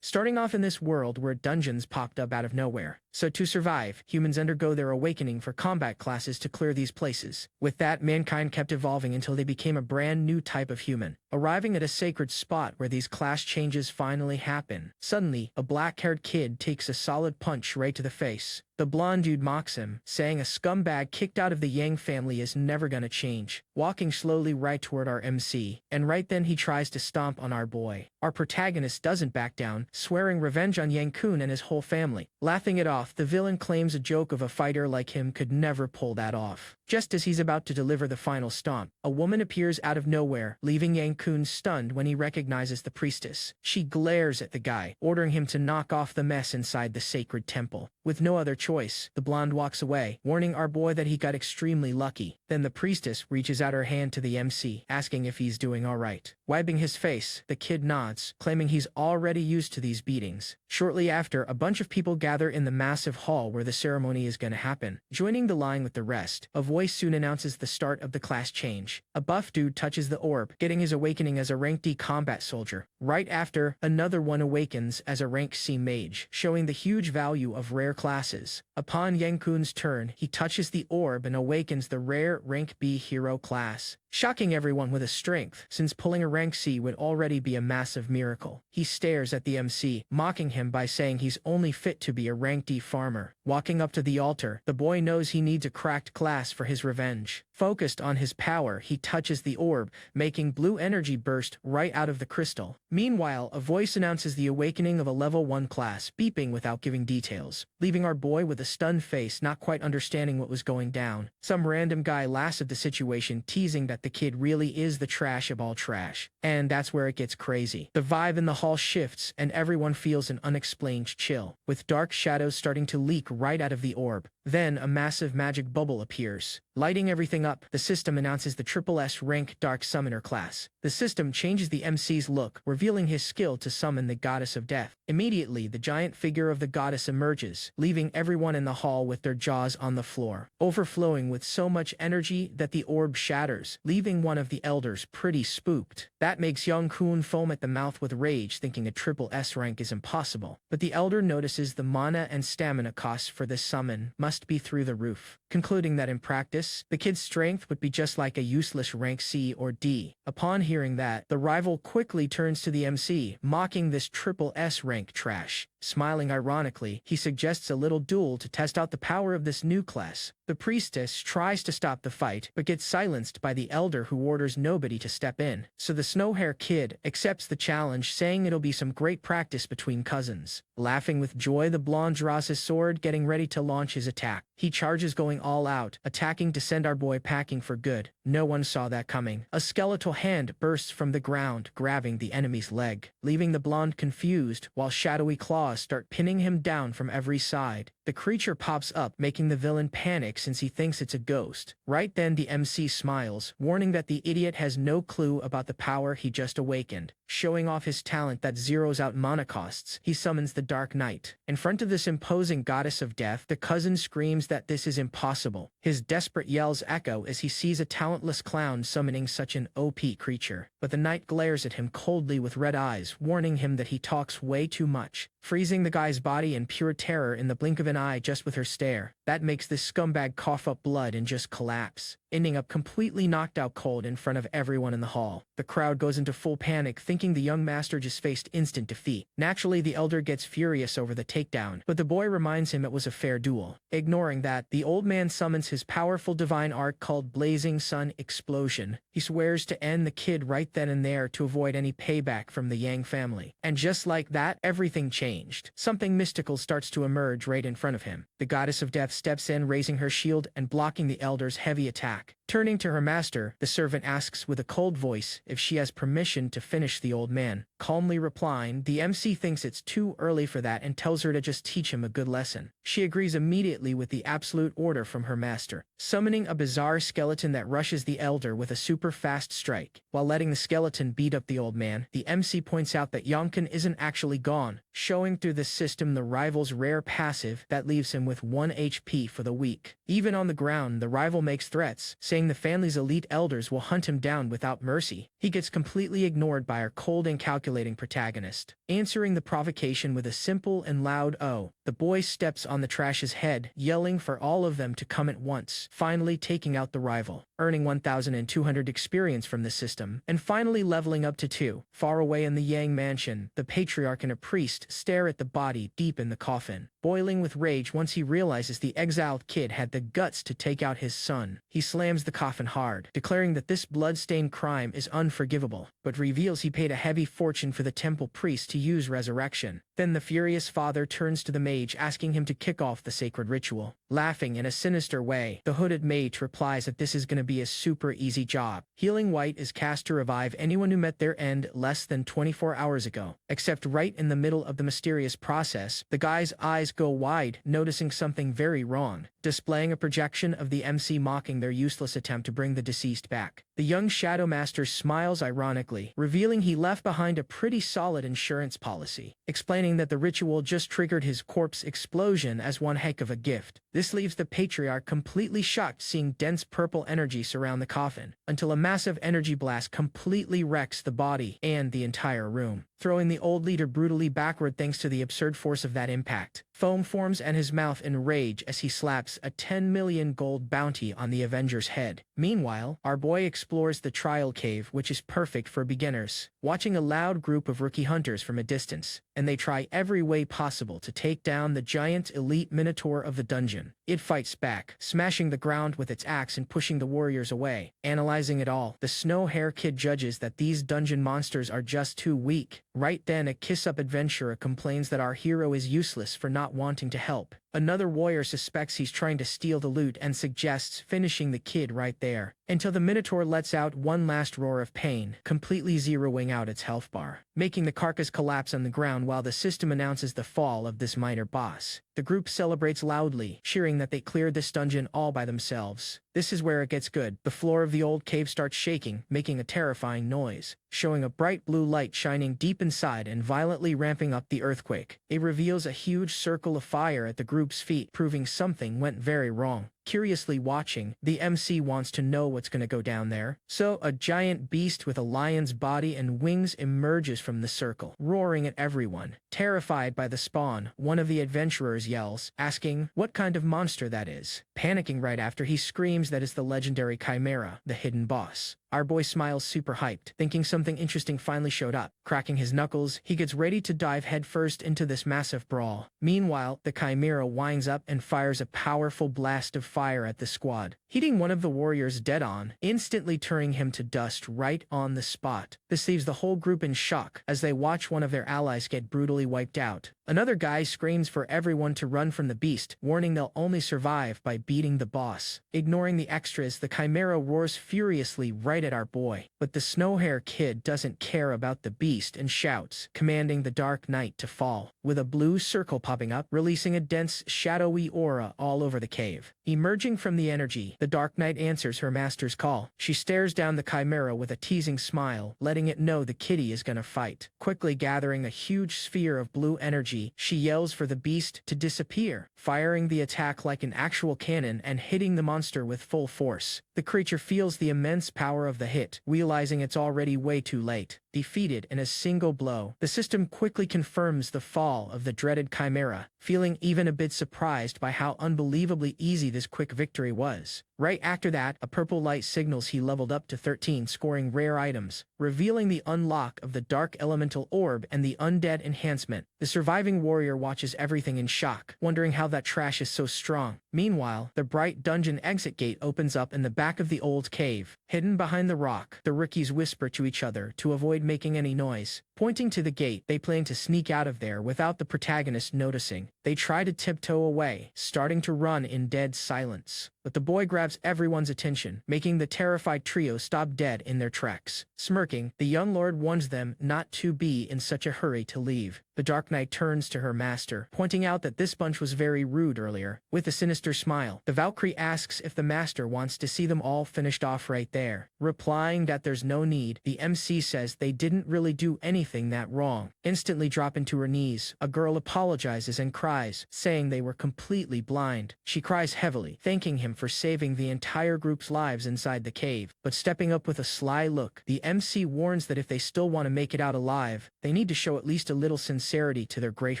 starting off in this world where dungeons popped up out of nowhere. So to survive, humans undergo their awakening for combat classes to clear these places. With that, mankind kept evolving until they became a brand new type of human, arriving at a sacred spot where these class changes finally happen. Suddenly, a black-haired kid takes a solid punch right to the face. The blonde dude mocks him, saying a scumbag kicked out of the Yang family is never gonna change, walking slowly right toward our MC. And right then he tries to stomp on our boy. Our protagonist doesn't back down, swearing revenge on Yang-kun and his whole family. Laughing it off, the villain claims a joke of a fighter like him could never pull that off. Just as he's about to deliver the final stomp, a woman appears out of nowhere, leaving Yang-kun stunned when he recognizes the priestess. She glares at the guy, ordering him to knock off the mess inside the sacred temple. With no other choice, the blonde walks away, warning our boy that he got extremely lucky. Then the priestess reaches out her hand to the MC, asking if he's doing alright. Wiping his face, the kid nods, claiming he's already used to these beatings. Shortly after, a bunch of people gather in the massive hall where the ceremony is gonna happen. Joining the line with the rest, a voice soon announces the start of the class change. A buff dude touches the orb, getting his awakening as a rank D combat soldier. Right after, another one awakens as a rank C mage, showing the huge value of rare classes. Upon Yang-kun's turn, he touches the orb and awakens the rare rank B hero class, shocking everyone with his strength, since pulling a rank C would already be a massive miracle. He stares at the MC, mocking him by saying he's only fit to be a rank D farmer. Walking up to the altar, the boy knows he needs a cracked class for his revenge. Focused on his power, he touches the orb, making blue energy burst right out of the crystal. Meanwhile, a voice announces the awakening of a level 1 class, beeping without giving details, leaving our boy with a stunned face, not quite understanding what was going down. Some random guy laughs at the situation, teasing that the kid really is the trash of all trash. And that's where it gets crazy. The vibe in the hall shifts, and everyone feels an unexplained chill, with dark shadows starting to leak right out of the orb. Then, a massive magic bubble appears. Lighting everything up, the system announces the SSS-Rank Dark Summoner class. The system changes the MC's look, revealing his skill to summon the Goddess of Death. Immediately, the giant figure of the goddess emerges, leaving everyone in the hall with their jaws on the floor, overflowing with so much energy that the orb shatters, leaving one of the elders pretty spooked. That makes Yang-kun foam at the mouth with rage, thinking a SSS rank is impossible. But the elder notices the mana and stamina costs for this summon must be through the roof, concluding that in practice, the kid's strength would be just like a useless rank C or D. Upon hearing that, the rival quickly turns to the MC, mocking this SSS rank trash. Smiling ironically, he suggests a little duel to test out the power of this new class. The priestess tries to stop the fight, but gets silenced by the elder who orders nobody to step in. So the snow-hair kid accepts the challenge, saying it'll be some great practice between cousins. Laughing with joy, the blonde draws his sword, getting ready to launch his attack. He charges, going all out, attacking to send our boy packing for good. No one saw that coming. A skeletal hand bursts from the ground, grabbing the enemy's leg, leaving the blonde confused, while shadowy claws start pinning him down from every side. The creature pops up, making the villain panic since he thinks it's a ghost. Right then, the MC smiles, warning that the idiot has no clue about the power he just awakened. Showing off his talent that zeroes out mana costs, he summons the Dark Knight. In front of this imposing goddess of death, the cousin screams that this is impossible. His desperate yells echo as he sees a talentless clown summoning such an OP creature. But the knight glares at him coldly with red eyes, warning him that he talks way too much, freezing the guy's body in pure terror in the blink of an eye just with her stare. That makes this scumbag cough up blood and just collapse, ending up completely knocked out cold in front of everyone in the hall. The crowd goes into full panic, thinking the young master just faced instant defeat. Naturally, the elder gets furious over the takedown, but the boy reminds him it was a fair duel. Ignoring that, the old man summons his powerful divine art called Blazing Sun Explosion. He swears to end the kid right then and there to avoid any payback from the Yang family. And just like that, everything changed. Something mystical starts to emerge right in front of him. The goddess of death steps in, raising her shield and blocking the elder's heavy attack. Turning to her master, the servant asks with a cold voice if she has permission to finish the old man. Calmly replying, the MC thinks it's too early for that and tells her to just teach him a good lesson. She agrees immediately with the absolute order from her master, summoning a bizarre skeleton that rushes the elder with a super fast strike. While letting the skeleton beat up the old man, the MC points out that Yang-kun isn't actually gone, showing through the system the rival's rare passive that leaves him with 1 HP for the week. Even on the ground, the rival makes threats, saying saying the family's elite elders will hunt him down without mercy. He gets completely ignored by our cold and calculating protagonist, answering the provocation with a simple and loud "oh." The boy steps on the trash's head, yelling for all of them to come at once, finally taking out the rival, earning 1,200 experience from the system, and finally leveling up to 2. Far away in the Yang mansion, the patriarch and a priest stare at the body deep in the coffin, boiling with rage once he realizes the exiled kid had the guts to take out his son. He slams the coffin hard, declaring that this blood-stained crime is unforgivable, but reveals he paid a heavy fortune for the temple priest to use resurrection. Then the furious father turns to the mage, asking him to kick off the sacred ritual. Laughing in a sinister way, the hooded mage replies that this is going to be a super easy job. Healing White is cast to revive anyone who met their end less than 24 hours ago. Except right in the middle of the mysterious process, the guy's eyes go wide, noticing something very wrong, displaying a projection of the MC mocking their useless attempt to bring the deceased back. The young Shadow Master smiles ironically, revealing he left behind a pretty solid insurance policy, explaining that the ritual just triggered his corpse explosion as one heck of a gift. This leaves the patriarch completely shocked, seeing dense purple energy surround the coffin, until a massive energy blast completely wrecks the body and the entire room, throwing the old leader brutally backward thanks to the absurd force of that impact. Foam forms and his mouth in rage as he slaps a 10 million gold bounty on the Avenger's head. Meanwhile, our boy explores the trial cave, which is perfect for beginners, watching a loud group of rookie hunters from a distance, and they try every way possible to take down the giant elite minotaur of the dungeon. It fights back, smashing the ground with its axe and pushing the warriors away. Analyzing it all, the snow-hair kid judges that these dungeon monsters are just too weak. Right then, a kiss-up adventurer complains that our hero is useless for not wanting to help. Another warrior suspects he's trying to steal the loot and suggests finishing the kid right there, until the Minotaur lets out one last roar of pain, completely zeroing out its health bar, making the carcass collapse on the ground while the system announces the fall of this minor boss. The group celebrates loudly, cheering that they cleared this dungeon all by themselves. This is where it gets good. The floor of the old cave starts shaking, making a terrifying noise, showing a bright blue light shining deep inside and violently ramping up the earthquake. It reveals a huge circle of fire at the group's feet, proving something went very wrong. Curiously watching, the MC wants to know what's going to go down there, so a giant beast with a lion's body and wings emerges from the circle, roaring at everyone. Terrified by the spawn, one of the adventurers yells, asking what kind of monster that is, panicking right after he screams that it's the legendary Chimera, the hidden boss. Our boy smiles super hyped, thinking something interesting finally showed up. Cracking his knuckles, he gets ready to dive headfirst into this massive brawl. Meanwhile, the Chimera winds up and fires a powerful blast of fire at the squad, hitting one of the warriors dead on, instantly turning him to dust right on the spot. This leaves the whole group in shock as they watch one of their allies get brutally wiped out. Another guy screams for everyone to run from the beast, warning they'll only survive by beating the boss. Ignoring the extras, the Chimera roars furiously right at our boy, but the snow-hair kid doesn't care about the beast and shouts, commanding the Dark Knight to fall, with a blue circle popping up, releasing a dense, shadowy aura all over the cave. Emerging from the energy, the Dark Knight answers her master's call. She stares down the Chimera with a teasing smile, letting it know the kitty is gonna fight. Quickly gathering a huge sphere of blue energy, she yells for the beast to disappear, firing the attack like an actual cannon and hitting the monster with full force. The creature feels the immense power of the hit, realizing it's already way too late. Defeated in a single blow, the system quickly confirms the fall of the dreaded Chimera, feeling even a bit surprised by how unbelievably easy this quick victory was. Right after that, a purple light signals he leveled up to 13, scoring rare items, revealing the unlock of the Dark Elemental Orb and the Undead Enhancement. The surviving warrior watches everything in shock, wondering how that trash is so strong. Meanwhile, the bright dungeon exit gate opens up in the back of the old cave. Hidden behind the rock, the rookies whisper to each other to avoid making any noise. Pointing to the gate, they plan to sneak out of there without the protagonist noticing. They try to tiptoe away, starting to run in dead silence. But the boy grabs everyone's attention, making the terrified trio stop dead in their tracks. Smirking, the young lord warns them not to be in such a hurry to leave. The Dark Knight turns to her master, pointing out that this bunch was very rude earlier. With a sinister smile, the Valkyrie asks if the master wants to see them all finished off right there. Replying that there's no need, the MC says they didn't really do anything anything that wrong. Instantly dropping to her knees, a girl apologizes and cries, saying they were completely blind. She cries heavily, thanking him for saving the entire group's lives inside the cave. But stepping up with a sly look, the MC warns that if they still want to make it out alive, they need to show at least a little sincerity to their great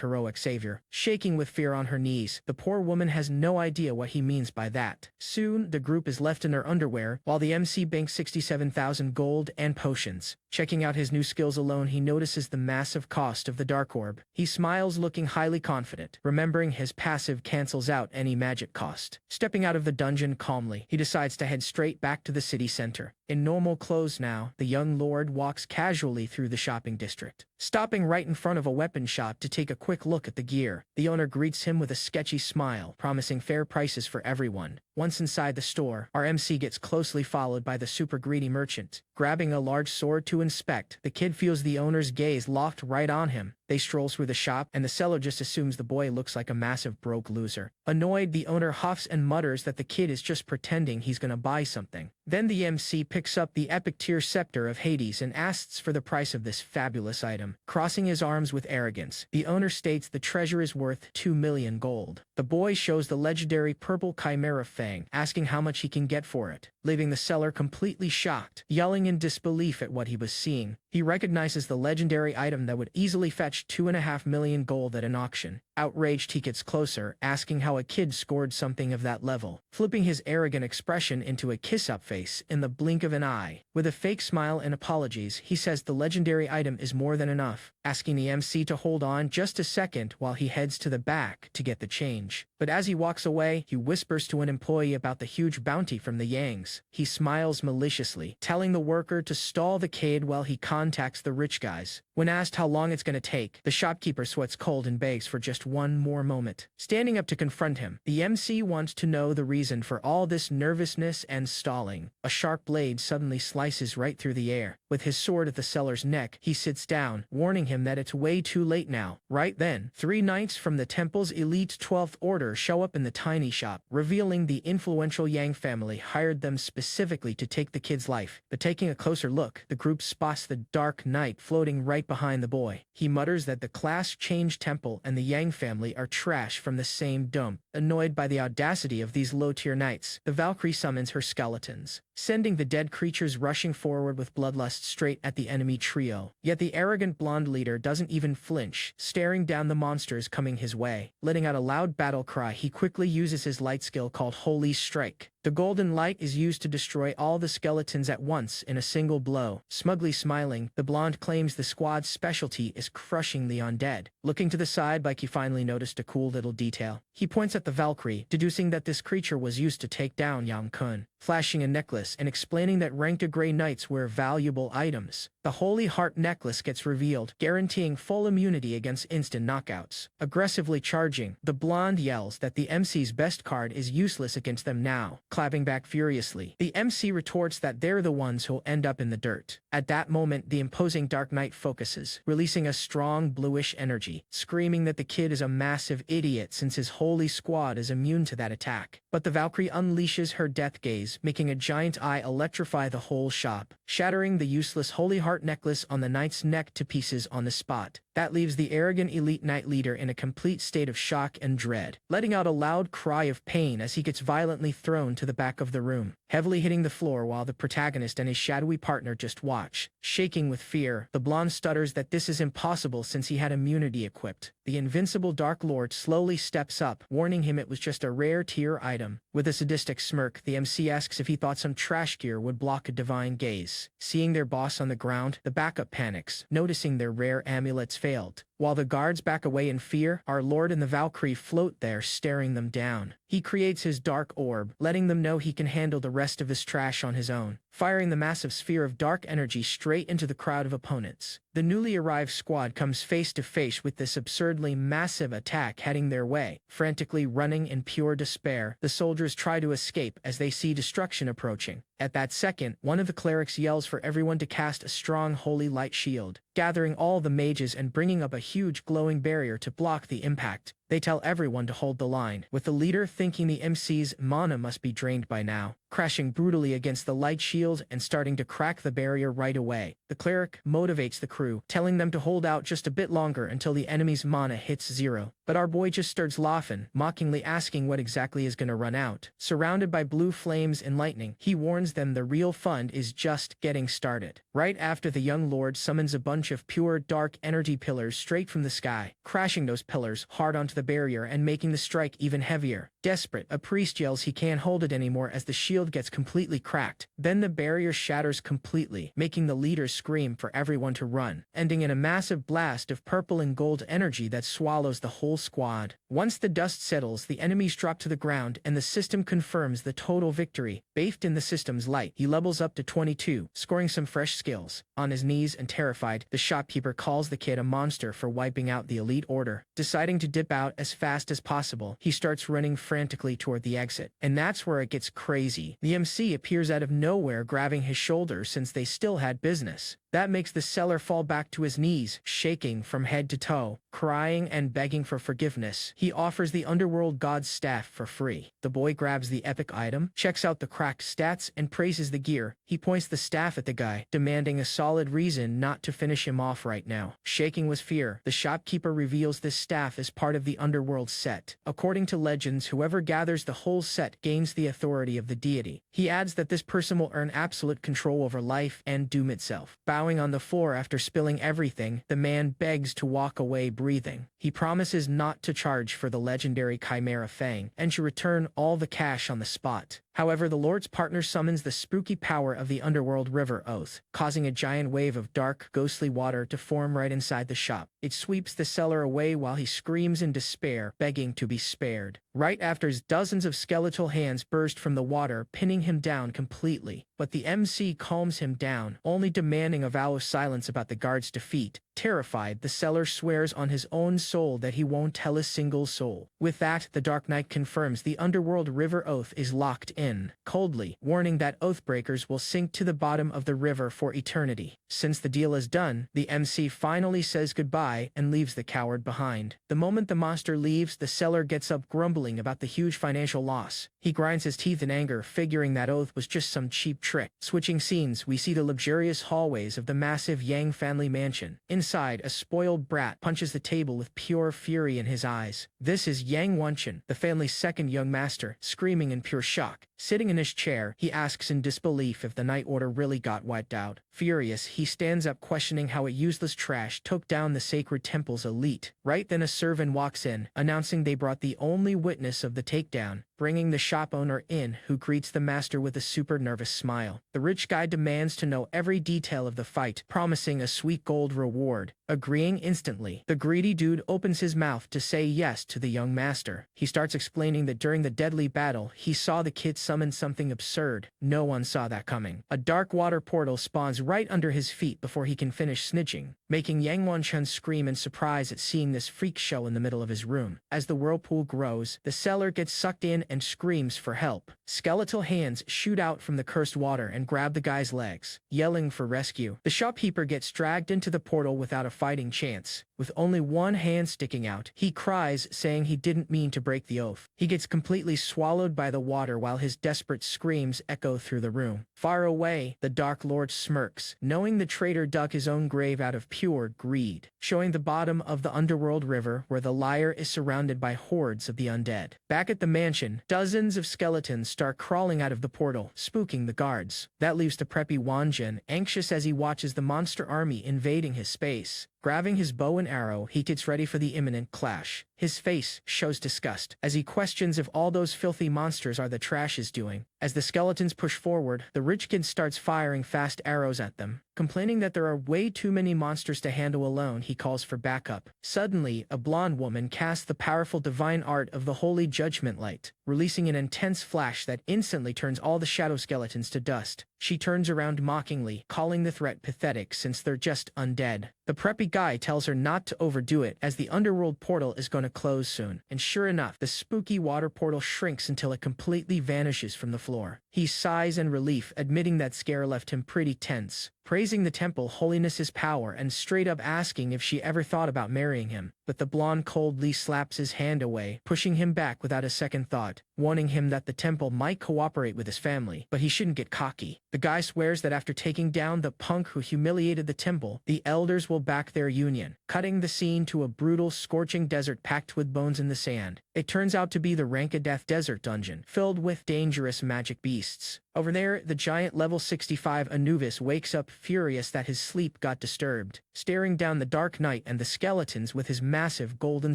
heroic savior. Shaking with fear on her knees, the poor woman has no idea what he means by that. Soon, the group is left in their underwear, while the MC banks 67,000 gold and potions. Checking out his new skills alone, he notices the massive cost of the Dark Orb. He smiles, looking highly confident, remembering his passive cancels out any magic cost. Stepping out of the dungeon calmly, he decides to head straight back to the city center. In normal clothes now, the young lord walks casually through the shopping district, stopping right in front of a weapon shop to take a quick look at the gear. The owner greets him with a sketchy smile, promising fair prices for everyone. Once inside the store, our MC gets closely followed by the super greedy merchant. Grabbing a large sword to inspect, the kid feels the owner's gaze locked right on him. They stroll through the shop, and the seller just assumes the boy looks like a massive broke loser. Annoyed, the owner huffs and mutters that the kid is just pretending he's gonna buy something. Then the MC picks up the epic tier scepter of Hades and asks for the price of this fabulous item. Crossing his arms with arrogance, the owner states the treasure is worth 2 million gold. The boy shows the legendary purple chimera fang, asking how much he can get for it, leaving the seller completely shocked, yelling in disbelief at what he was seeing. He recognizes the legendary item that would easily fetch 2.5 million gold at an auction. Outraged, he gets closer, asking how a kid scored something of that level, flipping his arrogant expression into a kiss-up face in the blink of an eye. With a fake smile and apologies, he says the legendary item is more than enough, asking the MC to hold on just a second while he heads to the back to get the change. But as he walks away, he whispers to an employee about the huge bounty from the Yangs. He smiles maliciously, telling the worker to stall the kid while he contacts the rich guys. When asked how long it's gonna take, the shopkeeper sweats cold and begs for just one more moment. Standing up to confront him, the MC wants to know the reason for all this nervousness and stalling. A sharp blade suddenly slices right through the air. With his sword at the seller's neck, he sits down, warning him that it's way too late now. Right then, 3 knights from the temple's elite 12th Order show up in the tiny shop, revealing the influential Yang family hired them specifically to take the kid's life. But taking a closer look, the group spots the Dark Knight floating right behind the boy. He mutters that the Class Change Temple and the Yang family are trash from the same dump. Annoyed by the audacity of these low-tier knights, the Valkyrie summons her skeletons, sending the dead creatures rushing forward with bloodlust straight at the enemy trio. Yet the arrogant blonde leader doesn't even flinch, staring down the monsters coming his way. Letting out a loud battle cry, he quickly uses his light skill called Holy Strike. The golden light is used to destroy all the skeletons at once in a single blow. Smugly smiling, the blonde claims the squad's specialty is crushing the undead. Looking to the side like he finally noticed a cool little detail, he points at the Valkyrie, deducing that this creature was used to take down Yang Kun, flashing a necklace and explaining that ranked Grey Knights wear valuable items. The Holy Heart necklace gets revealed, guaranteeing full immunity against instant knockouts. Aggressively charging, the blonde yells that the MC's best card is useless against them now. Clapping back furiously, the MC retorts that they're the ones who'll end up in the dirt. At that moment, the imposing Dark Knight focuses, releasing a strong bluish energy, screaming that the kid is a massive idiot since his holy squad is immune to that attack. But the Valkyrie unleashes her death gaze, making a giant eye electrify the whole shop, shattering the useless Holy Heart necklace on the knight's neck to pieces on the spot. That leaves the arrogant elite knight leader in a complete state of shock and dread, letting out a loud cry of pain as he gets violently thrown to the back of the room, heavily hitting the floor while the protagonist and his shadowy partner just watch. Shaking with fear, the blonde stutters that this is impossible since he had immunity equipped. The invincible Dark Lord slowly steps up, warning him it was just a rare tier item. With a sadistic smirk, the MC asks if he thought some trash gear would block a divine gaze. Seeing their boss on the ground, the backup panics, noticing their rare amulets failed. While the guards back away in fear, our lord and the Valkyrie float there, staring them down. He creates his dark orb, letting them know he can handle the rest of his trash on his own, firing the massive sphere of dark energy straight into the crowd of opponents. The newly arrived squad comes face to face with this absurdly massive attack heading their way. Frantically running in pure despair, the soldiers try to escape as they see destruction approaching. At that second, one of the clerics yells for everyone to cast a strong holy light shield, gathering all the mages and bringing up a huge glowing barrier to block the impact. They tell everyone to hold the line, with the leader thinking the MC's mana must be drained by now, crashing brutally against the light shield and starting to crack the barrier right away. The cleric motivates the crew, telling them to hold out just a bit longer until the enemy's mana hits 0. But our boy just starts laughing, mockingly asking what exactly is gonna run out. Surrounded by blue flames and lightning, he warns them the real fun is just getting started. Right after the young lord summons a bunch of pure dark energy pillars straight from the sky, crashing those pillars hard onto the barrier and making the strike even heavier. Desperate, a priest yells he can't hold it anymore as the shield gets completely cracked. Then the barrier shatters completely, making the leaders scream for everyone to run, ending in a massive blast of purple and gold energy that swallows the whole squad. Once the dust settles, the enemies drop to the ground and the system confirms the total victory. Bathed in the system's light, he levels up to 22, scoring some fresh skills. On his knees and terrified, the shopkeeper calls the kid a monster for wiping out the elite order. Deciding to dip out as fast as possible, he starts running frantically toward the exit. And that's where it gets crazy. The MC appears out of nowhere, grabbing his shoulder since they still had business. That makes the seller fall back to his knees, shaking from head to toe, crying and begging for forgiveness. He offers the underworld god's staff for free. The boy grabs the epic item, checks out the cracked stats, and praises the gear. He points the staff at the guy, demanding a solid reason not to finish him off right now. Shaking with fear, the shopkeeper reveals this staff is part of the underworld set. According to legends, whoever gathers the whole set gains the authority of the deity. He adds that this person will earn absolute control over life and doom itself. Bowing on the floor after spilling everything, the man begs to walk away breathing. He promises not to charge for the legendary Chimera Fang and to return all the cash on the spot. However, the Lord's partner summons the spooky power of the underworld river oath, causing a giant wave of dark, ghostly water to form right inside the shop. It sweeps the seller away while he screams in despair, begging to be spared. Right after dozens of skeletal hands burst from the water, pinning him down completely. But the MC calms him down, only demanding a vow of silence about the guard's defeat. Terrified, the seller swears on his own soul that he won't tell a single soul. With that, the Dark Knight confirms the underworld river oath is locked in, coldly, warning that oathbreakers will sink to the bottom of the river for eternity. Since the deal is done, the MC finally says goodbye and leaves the coward behind. The moment the monster leaves, the seller gets up grumbling about the huge financial loss. He grinds his teeth in anger, figuring that oath was just some cheap trick. Switching scenes, we see the luxurious hallways of the massive Yang family mansion. Inside, a spoiled brat punches the table with pure fury in his eyes. This is Yang Wenchen, the family's second young master, screaming in pure shock. Sitting in his chair, he asks in disbelief if the Night Order really got wiped out. Furious, he stands up questioning how a useless trash took down the sacred temple's elite. Right then a servant walks in, announcing they brought the only witness of the takedown, bringing the shop owner in, who greets the master with a super nervous smile. The rich guy demands to know every detail of the fight, promising a sweet gold reward. Agreeing instantly, the greedy dude opens his mouth to say yes to the young master. He starts explaining that during the deadly battle, he saw the kid summon something absurd. No one saw that coming. A dark water portal spawns right under his feet before he can finish snitching, making Yang Wenchen scream in surprise at seeing this freak show in the middle of his room. As the whirlpool grows, the seller gets sucked in and screams for help. Skeletal hands shoot out from the cursed water and grab the guy's legs, yelling for rescue. The shopkeeper gets dragged into the portal without a fighting chance. With only one hand sticking out, he cries, saying he didn't mean to break the oath. He gets completely swallowed by the water while his desperate screams echo through the room. Far away, the Dark Lord smirks, knowing the traitor dug his own grave out of pure greed, showing the bottom of the underworld river where the liar is surrounded by hordes of the undead. Back at the mansion, dozens of skeletons start crawling out of the portal, spooking the guards. That leaves the preppy Wanjin anxious as he watches the monster army invading his space. Grabbing his bow and arrow, he gets ready for the imminent clash. His face shows disgust as he questions if all those filthy monsters are the trash's doing. As the skeletons push forward, the rich kid starts firing fast arrows at them. Complaining that there are way too many monsters to handle alone, he calls for backup. Suddenly, a blonde woman casts the powerful divine art of the Holy Judgment Light, releasing an intense flash that instantly turns all the shadow skeletons to dust. She turns around mockingly, calling the threat pathetic since they're just undead. The preppy guy tells her not to overdo it as the underworld portal is going to close soon. And sure enough, the spooky water portal shrinks until it completely vanishes from the floor. He sighs in relief, admitting that scare left him pretty tense. praising the temple holiness's power and straight up asking if she ever thought about marrying him. But the blonde coldly slaps his hand away, pushing him back without a second thought, warning him that the temple might cooperate with his family, but he shouldn't get cocky. The guy swears that after taking down the punk who humiliated the temple, the elders will back their union, cutting the scene to a brutal, scorching desert packed with bones in the sand. It turns out to be the Rank-a-Death desert dungeon, filled with dangerous magic beasts. Over there, the giant level 65 Anubis wakes up furious that his sleep got disturbed, staring down the dark night and the skeletons with his massive golden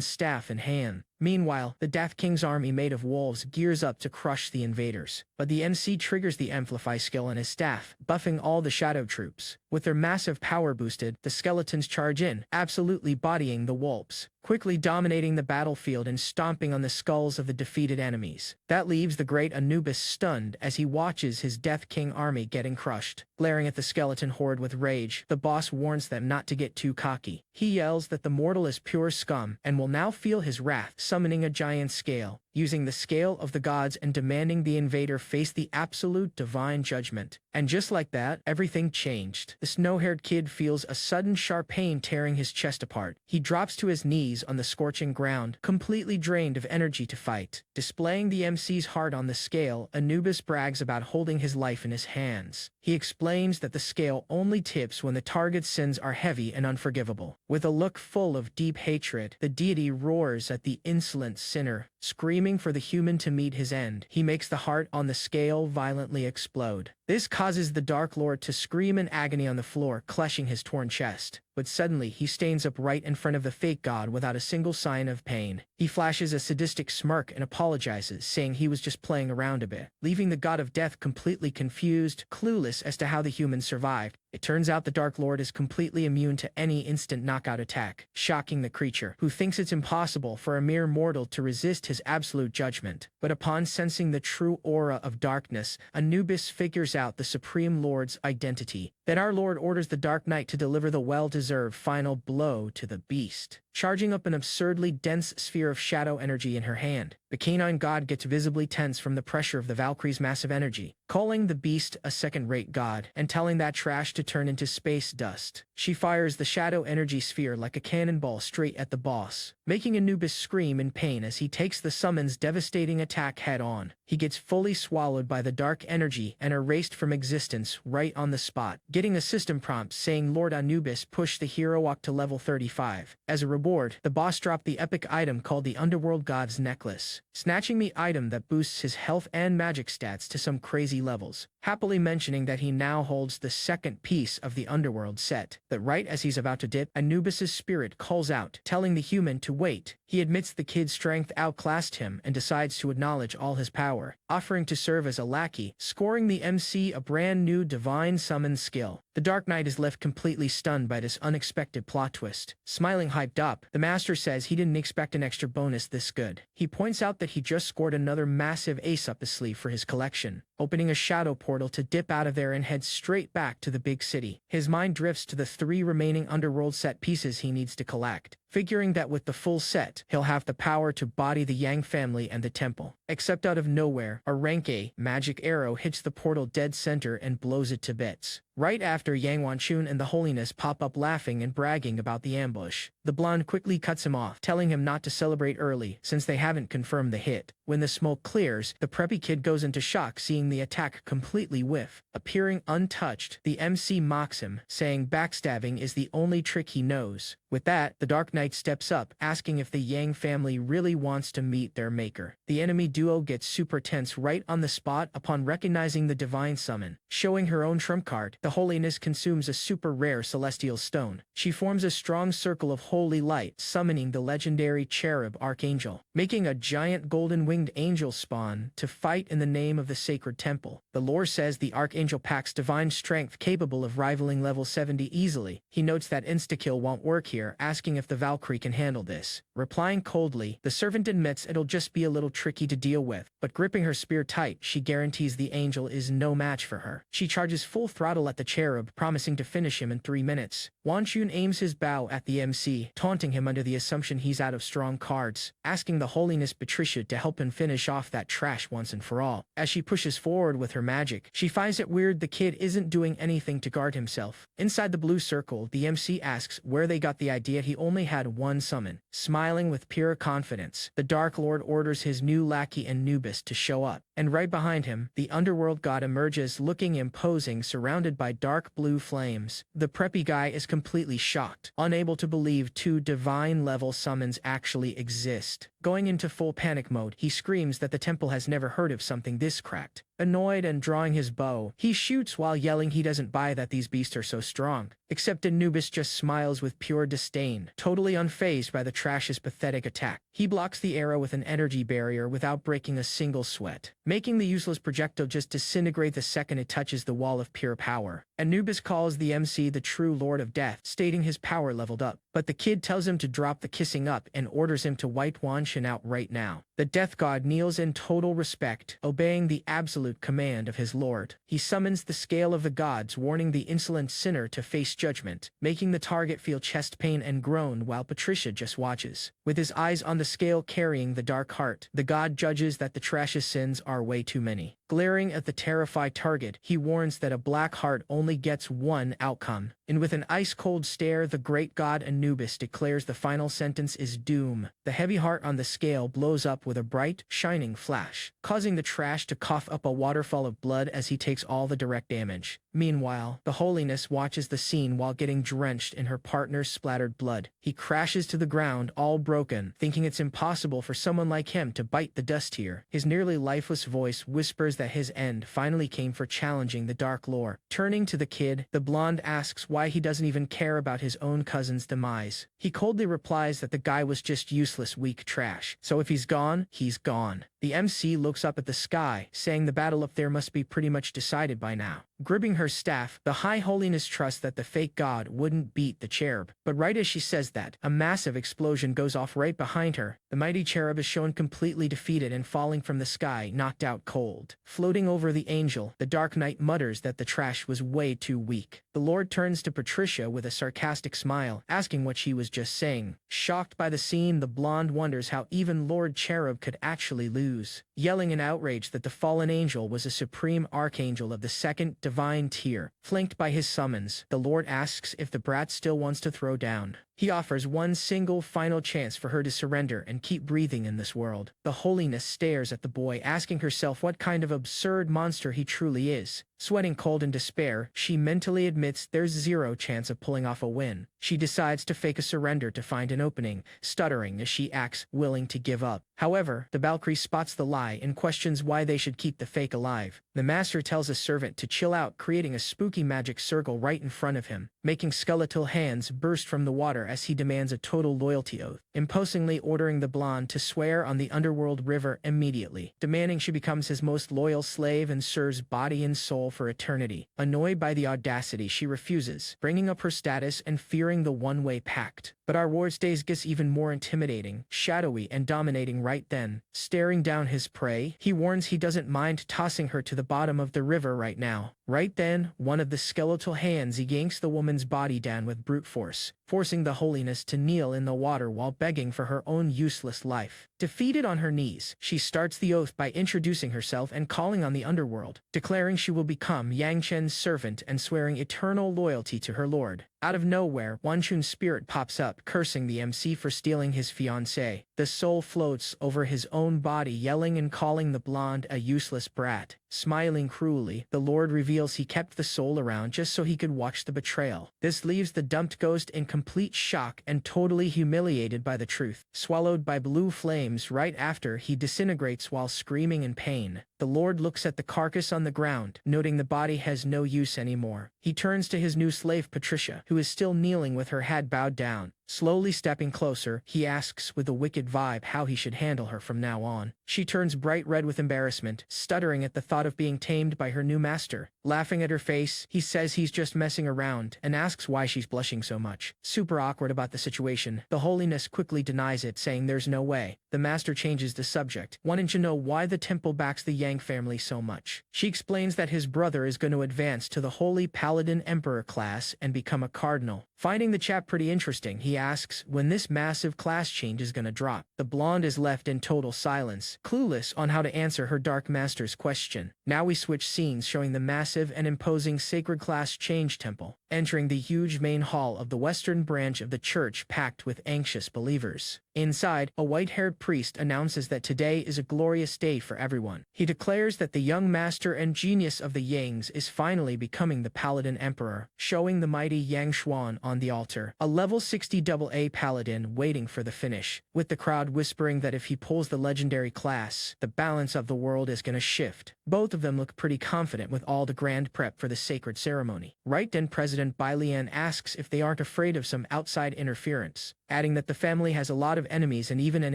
staff in hand. Meanwhile, the Death King's army made of wolves gears up to crush the invaders. But the MC triggers the Amplify skill on his staff, buffing all the shadow troops. With their massive power boosted, the skeletons charge in, absolutely bodying the wolves, quickly dominating the battlefield and stomping on the skulls of the defeated enemies. That leaves the great Anubis stunned as he watches his Death King army getting crushed. Glaring at the skeleton horde with rage, the boss warns them not to get too cocky. He yells that the mortal is pure scum and will now feel his wrath, summoning a giant scale, using the scale of the gods and demanding the invader face the absolute divine judgment. And just like that, everything changed. The snow-haired kid feels a sudden sharp pain tearing his chest apart. He drops to his knees on the scorching ground, completely drained of energy to fight. Displaying the MC's heart on the scale, Anubis brags about holding his life in his hands. He explains that the scale only tips when the target's sins are heavy and unforgivable. With a look full of deep hatred, the deity roars at the insolent sinner, screaming for the human to meet his end. He makes the heart on the scale violently explode. This causes the Dark Lord to scream in agony on the floor, clutching his torn chest. But suddenly, he stands up right in front of the fake god without a single sign of pain. He flashes a sadistic smirk and apologizes, saying he was just playing around a bit, leaving the god of death completely confused, clueless as to how the humans survived. It turns out the Dark Lord is completely immune to any instant knockout attack, shocking the creature, who thinks it's impossible for a mere mortal to resist his absolute judgment. But upon sensing the true aura of darkness, Anubis figures out the Supreme Lord's identity. Then our Lord orders the Dark Knight to deliver the well-deserved final blow to the beast, charging up an absurdly dense sphere of shadow energy in her hand. The canine god gets visibly tense from the pressure of the Valkyrie's massive energy, calling the beast a second-rate god and telling that trash to turn into space dust. She fires the shadow energy sphere like a cannonball straight at the boss, making Anubis scream in pain as he takes the summon's devastating attack head-on. He gets fully swallowed by the dark energy and erased from existence right on the spot, getting a system prompt saying Lord Anubis pushed the hero up to level 35. As a reward, the boss dropped the epic item called the Underworld God's Necklace, snatching the item that boosts his health and magic stats to some crazy levels, happily mentioning that he now holds the second piece of the Underworld set. But right as he's about to dip, Anubis's spirit calls out, telling the human to wait. He admits the kid's strength outclassed him and decides to acknowledge all his power, offering to serve as a lackey, scoring the MC a brand new divine summon skill. The Dark Knight is left completely stunned by this unexpected plot twist. Smiling hyped up, the Master says he didn't expect an extra bonus this good. He points out that he just scored another massive ace up his sleeve for his collection, opening a shadow portal to dip out of there and head straight back to the big city. His mind drifts to the 3 remaining Underworld set pieces he needs to collect, figuring that with the full set, he'll have the power to body the Yang family and the temple. Except out of nowhere, a rank A magic arrow hits the portal dead center and blows it to bits. Right after, Yang Wanchun and the Holiness pop up laughing and bragging about the ambush. The blonde quickly cuts him off, telling him not to celebrate early since they haven't confirmed the hit. When the smoke clears, the preppy kid goes into shock seeing the attack completely whiff. Appearing untouched, the MC mocks him, saying backstabbing is the only trick he knows. With that, the Dark Knight steps up, asking if the Yang family really wants to meet their maker. The enemy duo gets super tense right on the spot upon recognizing the divine summon. Showing her own trump card, the Holiness consumes a super rare celestial stone. She forms a strong circle of holy light, summoning the legendary cherub Archangel, making a giant golden-winged angel spawn to fight in the name of the sacred temple. The lore says the Archangel packs divine strength capable of rivaling level 70 easily. He notes that insta-kill won't work here, asking if the Valkyrie Valkyrie can handle this. Replying coldly, the servant admits it'll just be a little tricky to deal with, but gripping her spear tight, she guarantees the angel is no match for her. She charges full throttle at the cherub, promising to finish him in 3 minutes. Wanchun aims his bow at the MC, taunting him under the assumption he's out of strong cards, asking the holiness Patricia to help him finish off that trash once and for all. As she pushes forward with her magic, she finds it weird the kid isn't doing anything to guard himself. Inside the blue circle, the MC asks where they got the idea he only had one summon. Smiling with pure confidence, the Dark Lord orders his new lackey Anubis to show up, and right behind him, the underworld god emerges looking imposing, surrounded by dark blue flames. The preppy guy is completely shocked, unable to believe 2 divine-level summons actually exist. Going into full panic mode, he screams that the temple has never heard of something this cracked. Annoyed and drawing his bow, he shoots while yelling he doesn't buy that these beasts are so strong. Except Anubis just smiles with pure disdain, totally unfazed by the trash's pathetic attack. He blocks the arrow with an energy barrier without breaking a single sweat, making the useless projectile just disintegrate the second it touches the wall of pure power. Anubis calls the MC the true Lord of Death, stating his power leveled up, but the kid tells him to drop the kissing up and orders him to wipe Wanshin out right now. The death god kneels in total respect, obeying the absolute command of his lord. He summons the scale of the gods, warning the insolent sinner to face judgment, making the target feel chest pain and groan while Patricia just watches. With his eyes on the scale carrying the dark heart, the god judges that the trash's sins are way too many. Glaring at the terrified target, he warns that a black heart only gets one outcome, and with an ice-cold stare, the great god Anubis declares the final sentence is doom. The heavy heart on the scale blows up with a bright, shining flash, causing the trash to cough up a waterfall of blood as he takes all the direct damage. Meanwhile, the holiness watches the scene while getting drenched in her partner's splattered blood. He crashes to the ground, all broken, thinking it's impossible for someone like him to bite the dust here. His nearly lifeless voice whispers that his end finally came for challenging the Dark Lord. Turning to the kid, the blonde asks why he doesn't even care about his own cousin's demise. He coldly replies that the guy was just useless, weak trash. So if he's gone, he's gone. The MC looks up at the sky, saying the battle up there must be pretty much decided by now. Gripping her staff, the High Holiness trusts that the fake god wouldn't beat the cherub. But right as she says that, a massive explosion goes off right behind her. The mighty cherub is shown completely defeated and falling from the sky, knocked out cold. Floating over the angel, the Dark Knight mutters that the trash was way too weak. The Lord turns to Patricia with a sarcastic smile, asking what she was just saying. Shocked by the scene, the blonde wonders how even Lord Cherub could actually lose. Yelling in outrage that the fallen angel was a supreme archangel of the second divine tier. Flanked by his summons, the Lord asks if the brat still wants to throw down. He offers one single final chance for her to surrender and keep breathing in this world. The holiness stares at the boy, asking herself what kind of absurd monster he truly is. Sweating cold in despair, she mentally admits there's zero chance of pulling off a win. She decides to fake a surrender to find an opening, stuttering as she acts willing to give up. However, the Valkyrie spots the lie and questions why they should keep the fake alive. The master tells a servant to chill out, creating a spooky magic circle right in front of him, making skeletal hands burst from the water as he demands a total loyalty oath, imposingly ordering the blonde to swear on the underworld river immediately, demanding she becomes his most loyal slave and serves body and soul for eternity. Annoyed by the audacity, she refuses, bringing up her status and fearing the one-way pact. But our Lord's days gets even more intimidating, shadowy, and dominating right then. Staring down his prey, he warns he doesn't mind tossing her to the bottom of the river right now. Right then, one of the skeletal hands yanks the woman's body down with brute force, forcing the holiness to kneel in the water while begging for her own useless life. Defeated on her knees, she starts the oath by introducing herself and calling on the underworld, declaring she will become Yang Chen's servant and swearing eternal loyalty to her lord. Out of nowhere, Wanchun's spirit pops up, cursing the MC for stealing his fiancée. The soul floats over his own body, yelling and calling the blonde a useless brat. Smiling cruelly, the Lord reveals he kept the soul around just so he could watch the betrayal. This leaves the dumped ghost in complete shock and totally humiliated by the truth, swallowed by blue flames right after he disintegrates while screaming in pain. The Lord looks at the carcass on the ground, noting the body has no use anymore. He turns to his new slave Patricia, who is still kneeling with her head bowed down. Slowly stepping closer, he asks with a wicked vibe how he should handle her from now on. She turns bright red with embarrassment, stuttering at the thought of being tamed by her new master. Laughing at her face, he says he's just messing around and asks why she's blushing so much. Super awkward about the situation, the holiness quickly denies it, saying there's no way. The master changes the subject, wanting to know why the temple backs the Yang family so much. She explains that his brother is going to advance to the Holy Paladin Emperor class and become a cardinal. Finding the chat pretty interesting, he asks when this massive class change is going to drop. The blonde is left in total silence, clueless on how to answer her dark master's question. Now we switch scenes showing the massive and imposing sacred class change temple, entering the huge main hall of the western branch of the church packed with anxious believers. Inside, a white-haired priest announces that today is a glorious day for everyone. He declares that the young master and genius of the Yangs is finally becoming the Paladin Emperor, showing the mighty Yang Xuan on the altar, a level 60 AA Paladin waiting for the finish, with the crowd whispering that if he pulls the legendary class, the balance of the world is gonna shift. Both of them look pretty confident with all the grand prep for the sacred ceremony. Right then, President Bai Lian asks if they aren't afraid of some outside interference, adding that the family has a lot of enemies and even an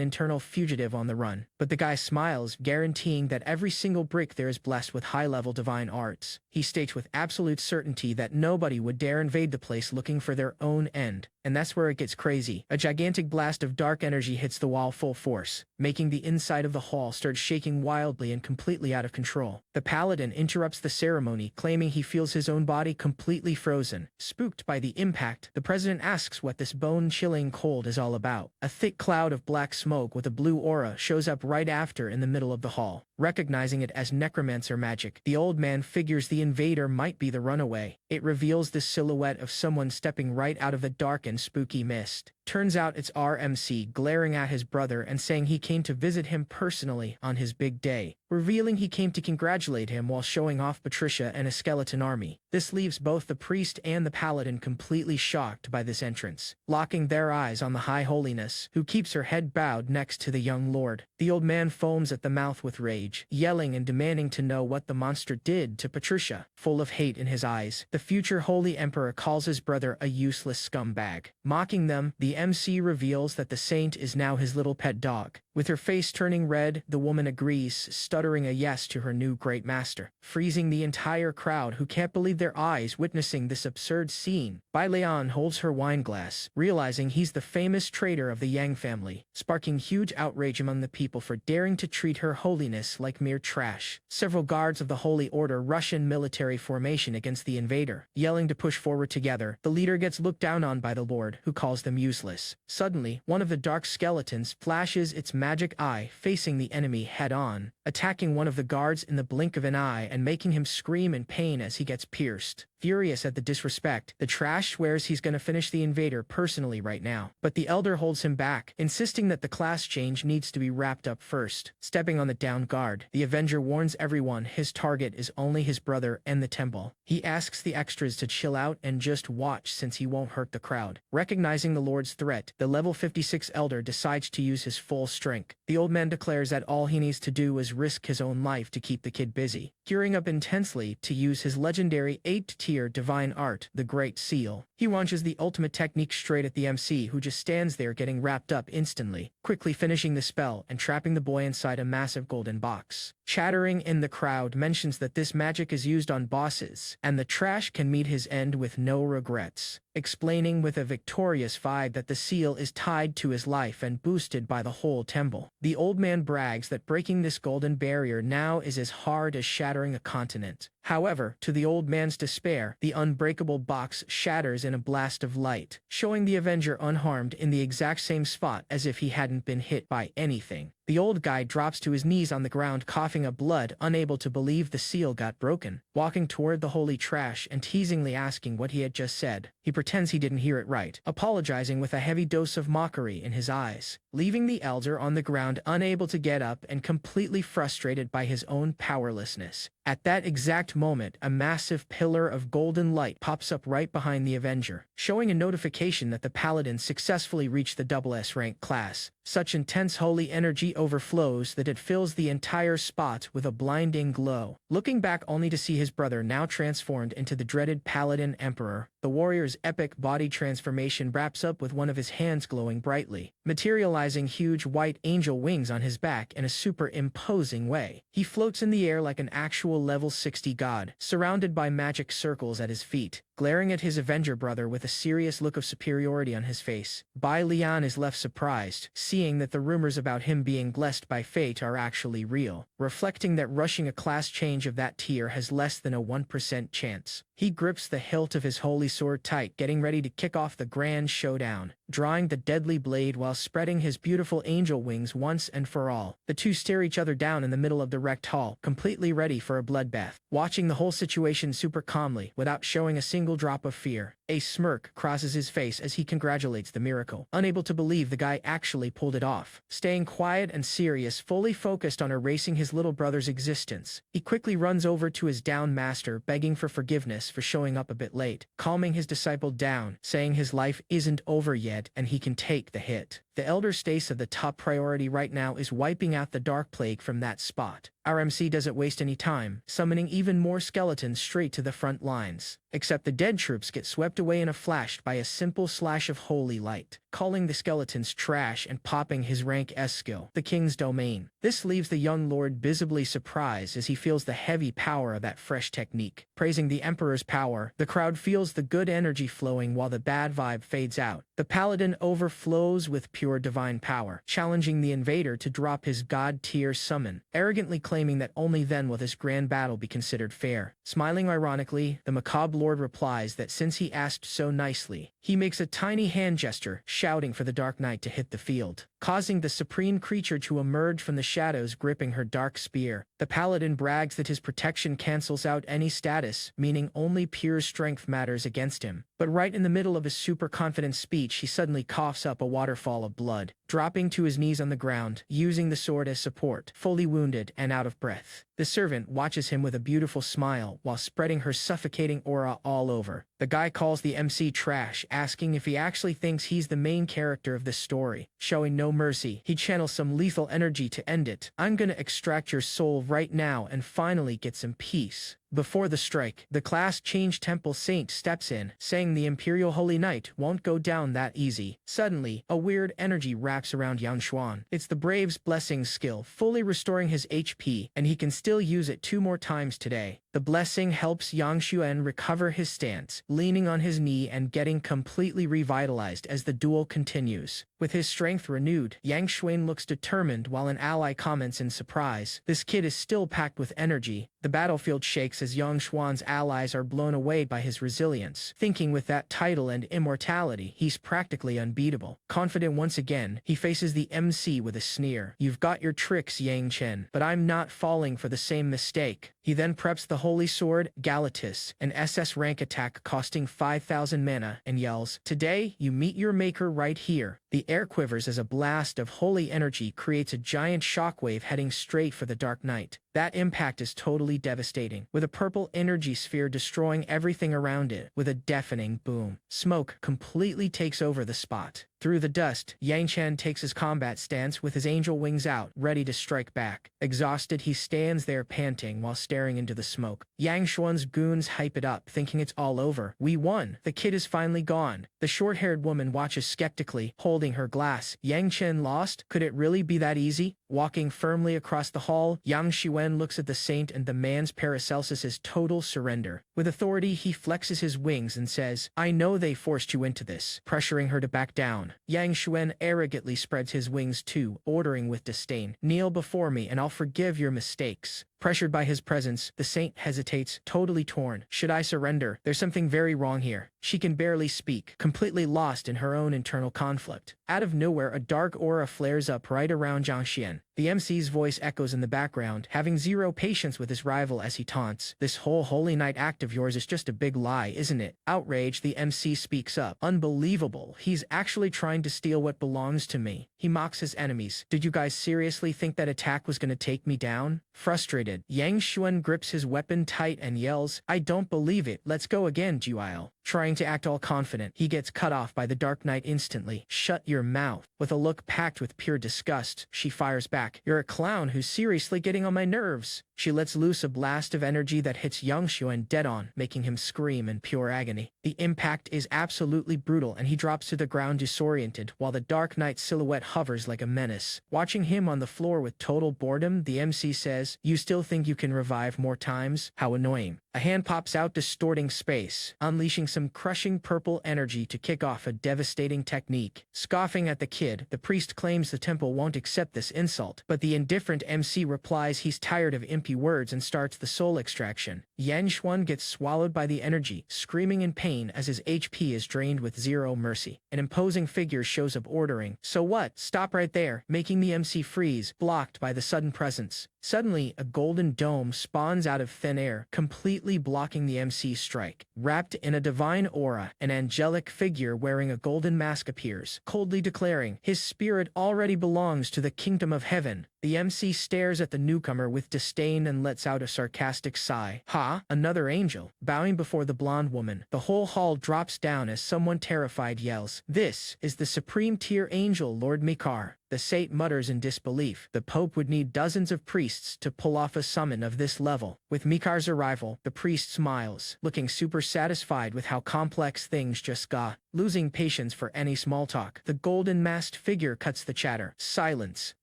internal fugitive on the run. But the guy smiles, guaranteeing that every single brick there is blessed with high-level divine arts. He states with absolute certainty that nobody would dare invade the place looking for their own end. And that's where it gets crazy. A gigantic blast of dark energy hits the wall full force, making the inside of the hall start shaking wildly and completely out of control. The paladin interrupts the ceremony, claiming he feels his own body completely frozen. Spooked by the impact, the president asks what this bone-chilling cold is all about. A thick cloud of black smoke with a blue aura shows up right after in the middle of the hall. Recognizing it as necromancer magic, the old man figures the invader might be the runaway. It reveals the silhouette of someone stepping right out of the dark and spooky mist. Turns out it's RMC glaring at his brother and saying he came to visit him personally on his big day, revealing he came to congratulate him while showing off Patricia and a skeleton army. This leaves both the priest and the paladin completely shocked by this entrance, locking their eyes on the High Holiness, who keeps her head bowed next to the young lord. The old man foams at the mouth with rage, yelling and demanding to know what the monster did to Patricia. Full of hate in his eyes, the future Holy Emperor calls his brother a useless scumbag. Mocking them, the MC reveals that the saint is now his little pet dog. With her face turning red, the woman agrees, stuttering a yes to her new great master, freezing the entire crowd who can't believe their eyes witnessing this absurd scene. Bai Lian holds her wine glass, realizing he's the famous traitor of the Yang family, sparking huge outrage among the people for daring to treat her holiness like mere trash. Several guards of the Holy Order rush in military formation against the invader, yelling to push forward together. The leader gets looked down on by the Lord, who calls them useless. Suddenly, one of the dark skeletons flashes its magic eye, facing the enemy head-on, attacking one of the guards in the blink of an eye and making him scream in pain as he gets pierced. Furious at the disrespect, the trash swears he's gonna finish the invader personally right now. But the elder holds him back, insisting that the class change needs to be wrapped up first. Stepping on the down guard, the Avenger warns everyone his target is only his brother and the temple. He asks the extras to chill out and just watch since he won't hurt the crowd. Recognizing the Lord's threat, the level 56 elder decides to use his full strength. The old man declares that all he needs to do is risk his own life to keep the kid busy, gearing up intensely to use his legendary 8th-tier divine art, the Great Seal. He launches the ultimate technique straight at the MC, who just stands there getting wrapped up instantly, quickly finishing the spell and trapping the boy inside a massive golden box. Chattering in the crowd mentions that this magic is used on bosses, and the trash can meet his end with no regrets, explaining with a victorious vibe that the seal is tied to his life and boosted by the whole temple. The old man brags that breaking this golden barrier now is as hard as shattering a continent. However, to the old man's despair, the unbreakable box shatters in a blast of light, showing the Avenger unharmed in the exact same spot as if he hadn't been hit by anything. The old guy drops to his knees on the ground, coughing up blood, unable to believe the seal got broken, walking toward the holy trash and teasingly asking what he had just said. He pretends he didn't hear it right, apologizing with a heavy dose of mockery in his eyes, leaving the elder on the ground unable to get up and completely frustrated by his own powerlessness. At that exact moment, a massive pillar of golden light pops up right behind the Avenger, showing a notification that the Paladin successfully reached the SSS-Rank class. Such intense holy energy overflows that it fills the entire spot with a blinding glow. Looking back only to see his brother now transformed into the dreaded Paladin Emperor, the warrior's epic body transformation wraps up with one of his hands glowing brightly, materializing huge white angel wings on his back in a super imposing way. He floats in the air like an actual level 60 god, surrounded by magic circles at his feet, glaring at his Avenger brother with a serious look of superiority on his face. Bai Lian is left surprised, seeing that the rumors about him being blessed by fate are actually real, reflecting that rushing a class change of that tier has less than a 1% chance. He grips the hilt of his holy sword tight, getting ready to kick off the grand showdown, drawing the deadly blade while spreading his beautiful angel wings once and for all. The two stare each other down in the middle of the wrecked hall, completely ready for a bloodbath, watching the whole situation super calmly without showing a single drop of fear. A smirk crosses his face as he congratulates the miracle, unable to believe the guy actually pulled it off. Staying quiet and serious, fully focused on erasing his little brother's existence, he quickly runs over to his down master, begging for forgiveness for showing up a bit late, calming his disciple down, saying his life isn't over yet and he can take the hit. The elder states that the top priority right now is wiping out the dark plague from that spot. Our MC doesn't waste any time, summoning even more skeletons straight to the front lines. Except the dead troops get swept away in a flash by a simple slash of holy light, calling the skeletons trash and popping his rank S skill, the king's domain. This leaves the young lord visibly surprised as he feels the heavy power of that fresh technique. Praising the emperor's power, the crowd feels the good energy flowing while the bad vibe fades out. The paladin overflows with pure divine power, challenging the invader to drop his god-tier summon, arrogantly claiming that only then will this grand battle be considered fair. Smiling ironically, the macabre lord replies that since he asked so nicely, he makes a tiny hand gesture, shouting for the Dark Knight to hit the field, causing the supreme creature to emerge from the shadows gripping her dark spear. The paladin brags that his protection cancels out any status, meaning only pure strength matters against him. But right in the middle of his super confident speech, he suddenly coughs up a waterfall of blood, dropping to his knees on the ground, using the sword as support, fully wounded and out of breath. The servant watches him with a beautiful smile while spreading her suffocating aura all over. The guy calls the MC trash, asking if he actually thinks he's the main character of this story. Showing no mercy, he channels some lethal energy to end it. "I'm gonna extract your soul right now and finally get some peace." Before the strike, the class change temple saint steps in, saying the Imperial Holy Knight won't go down that easy. Suddenly, a weird energy wraps around Yang Xuan. It's the Brave's Blessing skill, fully restoring his HP, and he can still use it 2 more times today. The blessing helps Yang Xuan recover his stance, leaning on his knee and getting completely revitalized as the duel continues. With his strength renewed, Yang Xuan looks determined while an ally comments in surprise, "This kid is still packed with energy." The battlefield shakes as Yang Xuan's allies are blown away by his resilience, thinking with that title and immortality, he's practically unbeatable. Confident once again, he faces the MC with a sneer. "You've got your tricks, Yang Chen, but I'm not falling for the same mistake." He then preps the Holy Sword, Galatus, an SS rank attack costing 5,000 mana, and yells, "Today, you meet your maker right here." The air quivers as a blast of holy energy creates a giant shockwave heading straight for the Dark Knight. That impact is totally devastating, with a purple energy sphere destroying everything around it with a deafening boom. Smoke completely takes over the spot. Through the dust, Yang Chen takes his combat stance with his angel wings out, ready to strike back. Exhausted, he stands there panting while staring into the smoke. Yang Xuan's goons hype it up, thinking it's all over. "We won. The kid is finally gone." The short-haired woman watches skeptically, holding her glass. Yang Chen lost? Could it really be that easy? Walking firmly across the hall, Yang Xuan looks at the saint and demands Paracelsus's total surrender. With authority, he flexes his wings and says, "I know they forced you into this," pressuring her to back down. Yang Xuan arrogantly spreads his wings too, ordering with disdain, "Kneel before me and I'll forgive your mistakes." Pressured by his presence, the saint hesitates, totally torn. "Should I surrender? There's something very wrong here." She can barely speak, completely lost in her own internal conflict. Out of nowhere, a dark aura flares up right around Zhang Xian. The MC's voice echoes in the background, having zero patience with his rival as he taunts, "This whole Holy Night act of yours is just a big lie, isn't it?" Outraged, the MC speaks up. "Unbelievable. He's actually trying to steal what belongs to me." He mocks his enemies. "Did you guys seriously think that attack was gonna take me down?" Frustrated, Yang Xuan grips his weapon tight and yells, "I don't believe it. Let's go again, Duel." Trying to act all confident, he gets cut off by the Dark Knight instantly. "Shut your mouth." With a look packed with pure disgust, she fires back. "You're a clown who's seriously getting on my nerves." She lets loose a blast of energy that hits Yangshuan dead on, making him scream in pure agony. The impact is absolutely brutal and he drops to the ground disoriented, while the Dark Knight's silhouette hovers like a menace. Watching him on the floor with total boredom, the MC says, "You still think you can revive more times? How annoying." A hand pops out, distorting space, unleashing some crushing purple energy to kick off a devastating technique. Scoffing at the kid, the priest claims the temple won't accept this insult, but the indifferent MC replies he's tired of empty words and starts the soul extraction. Yangshuan gets swallowed by the energy, screaming in pain as his HP is drained with zero mercy. An imposing figure shows up ordering, "So what? Stop right there," making the MC freeze, blocked by the sudden presence. Suddenly, a golden dome spawns out of thin air, completely blocking the MC's strike. Wrapped in a divine aura, an angelic figure wearing a golden mask appears, coldly declaring, his spirit already belongs to the kingdom of heaven. The MC stares at the newcomer with disdain and lets out a sarcastic sigh. "Ha, another angel." Bowing before the blonde woman, the whole hall drops down as someone terrified yells, "This is the supreme tier angel, Lord Mikar." The Sate mutters in disbelief. The Pope would need dozens of priests to pull off a summon of this level. With Mikar's arrival, the priest smiles, looking super satisfied with how complex things just got. Losing patience for any small talk, the golden masked figure cuts the chatter. Silence.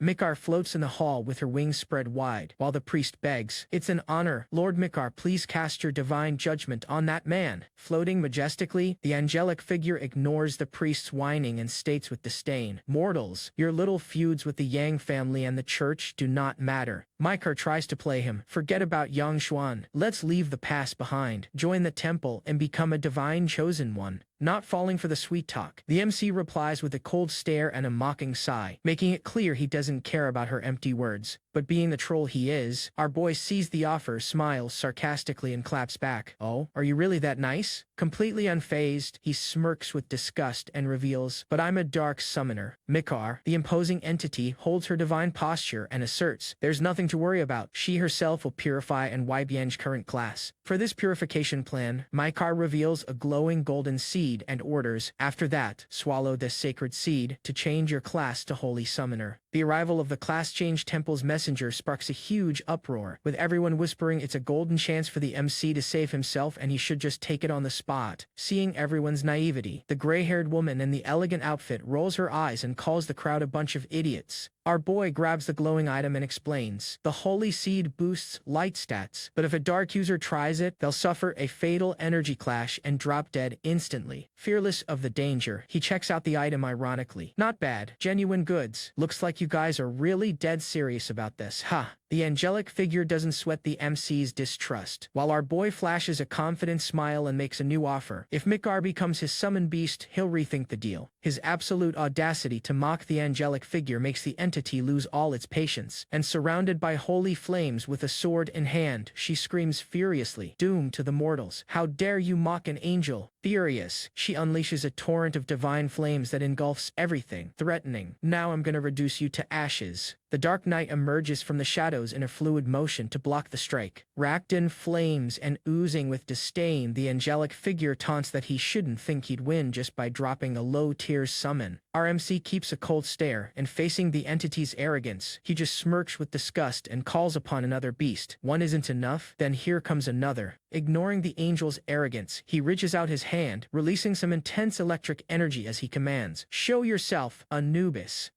Mikar floats in the hall with her wings spread wide, while the priest begs, "It's an honor. Lord Mikar, please cast your divine judgment on that man." Floating majestically, the angelic figure ignores the priest's whining and states with disdain, "Mortals, your little feuds with the Yang family and the church do not matter." Mikar tries to play him. "Forget about Yangshuan. Let's leave the past behind, join the temple, and become a divine chosen one." Not falling for the sweet talk, the MC replies with a cold stare and a mocking sigh, making it clear he doesn't care about her empty words. But being the troll he is, our boy sees the offer, smiles sarcastically and claps back. "Oh, are you really that nice?" Completely unfazed, he smirks with disgust and reveals, "But I'm a dark summoner." Mikar, the imposing entity, holds her divine posture and asserts, "There's nothing to worry about. She herself will purify and wipe Yang's current class." For this purification plan, Mikar reveals a glowing golden seed and orders, "After that, swallow this sacred seed to change your class to Holy Summoner." The arrival of the Class Change Temple's messenger sparks a huge uproar, with everyone whispering it's a golden chance for the MC to save himself and he should just take it on the spot. Seeing everyone's naivety, the gray-haired woman in the elegant outfit rolls her eyes and calls the crowd a bunch of idiots. Our boy grabs the glowing item and explains, "The holy seed boosts light stats, but if a dark user tries it, they'll suffer a fatal energy clash and drop dead instantly." Fearless of the danger, he checks out the item ironically. "Not bad. Genuine goods. Looks like you guys are really dead serious about this, huh?" The angelic figure doesn't sweat the MC's distrust, while our boy flashes a confident smile and makes a new offer. If Mikar becomes his summon beast, he'll rethink the deal. His absolute audacity to mock the angelic figure makes the entity lose all its patience, and surrounded by holy flames with a sword in hand, she screams furiously, "Doom to the mortals! How dare you mock an angel!" Furious, she unleashes a torrent of divine flames that engulfs everything, threatening, "Now I'm gonna reduce you to ashes." The Dark Knight emerges from the shadows in a fluid motion to block the strike. Wrapped in flames and oozing with disdain, the angelic figure taunts that he shouldn't think he'd win just by dropping a low-tier summon. Our MC keeps a cold stare, and facing the entity's arrogance, he just smirks with disgust and calls upon another beast. One isn't enough, then here comes another. Ignoring the angel's arrogance, he reaches out his hand, releasing some intense electric energy as he commands, "Show yourself, Anubis."